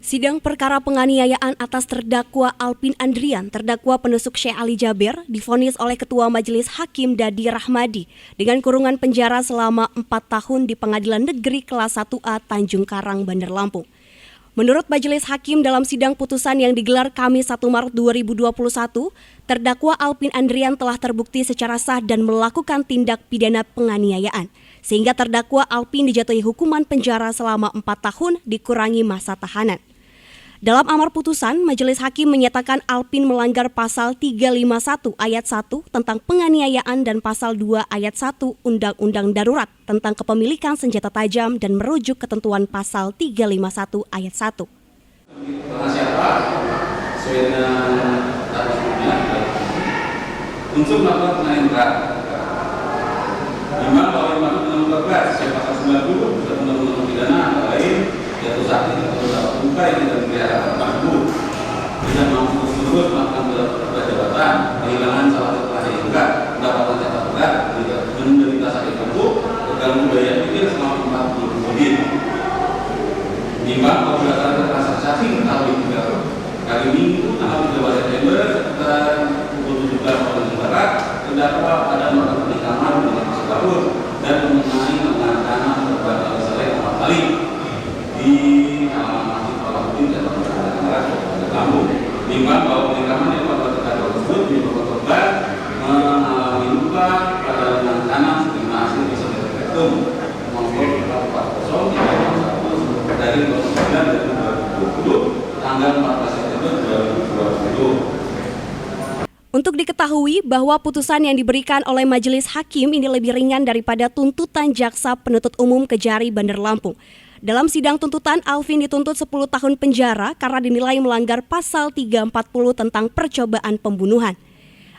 Sidang perkara penganiayaan atas terdakwa Alpin Andrian, terdakwa penusuk Syekh Ali Jaber, divonis oleh Ketua Majelis Hakim Dadi Rahmadi dengan kurungan penjara selama 4 tahun di Pengadilan Negeri Kelas 1A Tanjung Karang, Bandar Lampung. Menurut Majelis Hakim dalam sidang putusan yang digelar Kamis 1 Maret 2021, terdakwa Alpin Andrian telah terbukti secara sah dan melakukan tindak pidana penganiayaan, sehingga terdakwa Alpin dijatuhi hukuman penjara selama 4 tahun dikurangi masa tahanan. Dalam amar putusan, Majelis Hakim menyatakan Alpin melanggar pasal 351 ayat 1 tentang penganiayaan dan pasal 2 ayat 1 Undang-Undang Darurat tentang kepemilikan senjata tajam dan merujuk ketentuan pasal 351 ayat 1. Siapa? Sesuai dengan unsur melakukan penganiayaan berat. Dimana bahwa dimaksud dengan berat, saya pasal 90 sudah undang-undang pidana antara lain jatuh sakit atau dapat luka yang tidak dipelihara mampu, tidak mampu tersebut melakukan jabatan, kehilangan salah satu hasil juga, mendapatkan catat berat, menderita sakit mampu, terganggu daya pikir selama 40 menit. Nimbang kalau berdasarkan keterangan saksi mengetahui 3 kali minggu tanggal 13 September sekitar pukul 17 waktu barat terdakwa pada melakukan penikaman dengan tersebut dan mengenai tanah berbagai selain 4 kali di halaman Masjid Al-Quddin dan Bandar Lampung. Nimbang bahwa penikaman yang pada terdakwa tersebut menyebabkan korban mengalami luka pada lengan kanan sehingga hasil bisa direktum nomor 440 dari 09 dari 2020 tanggal 14 September 2020. Untuk diketahui bahwa putusan yang diberikan oleh Majelis Hakim ini lebih ringan daripada tuntutan Jaksa Penuntut Umum Kejari Bandar Lampung. Dalam sidang tuntutan, Alvin dituntut 10 tahun penjara karena dinilai melanggar pasal 340 tentang percobaan pembunuhan.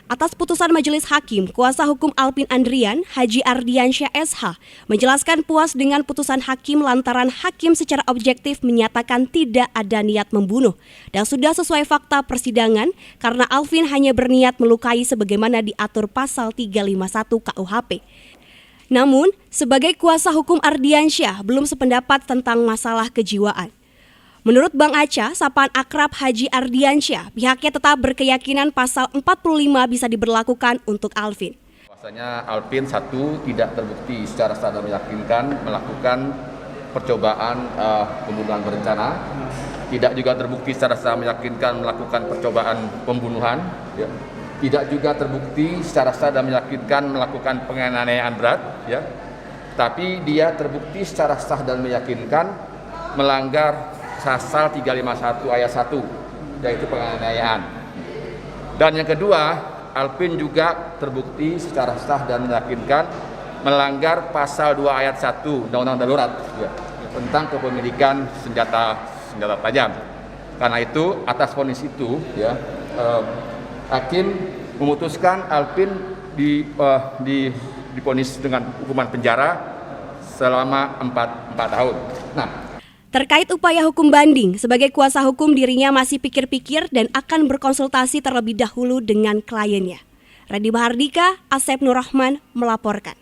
Atas putusan Majelis Hakim, kuasa hukum Alpin Andrian, Haji Ardiansyah SH, menjelaskan puas dengan putusan hakim lantaran hakim secara objektif menyatakan tidak ada niat membunuh dan sudah sesuai fakta persidangan karena Alvin hanya berniat melukai sebagaimana diatur pasal 351 KUHP. Namun, sebagai kuasa hukum Ardiansyah belum sependapat tentang masalah kejiwaan. Menurut Bang Aca, sapaan akrab Haji Ardiansyah, pihaknya tetap berkeyakinan pasal 45 bisa diberlakukan untuk Alvin. Bahwasanya Alvin satu tidak terbukti secara sah dan meyakinkan melakukan percobaan pembunuhan berencana, tidak juga terbukti secara sah meyakinkan melakukan percobaan pembunuhan, ya. Tidak juga terbukti secara sah dan meyakinkan melakukan penganiayaan berat, ya. Tapi dia terbukti secara sah dan meyakinkan melanggar pasal 351 ayat 1, yaitu penganiayaan. Dan yang kedua, Alpin juga terbukti secara sah dan meyakinkan melanggar pasal 2 ayat 1 Undang-Undang Darurat, ya, tentang kepemilikan senjata tajam. Karena itu, atas vonis itu, ya, hakim memutuskan Alpin divonis dengan hukuman penjara selama 4 tahun. Nah, terkait upaya hukum banding, sebagai kuasa hukum dirinya masih pikir-pikir dan akan berkonsultasi terlebih dahulu dengan kliennya. Radhi Mahardika, Asep Nur Rahman melaporkan.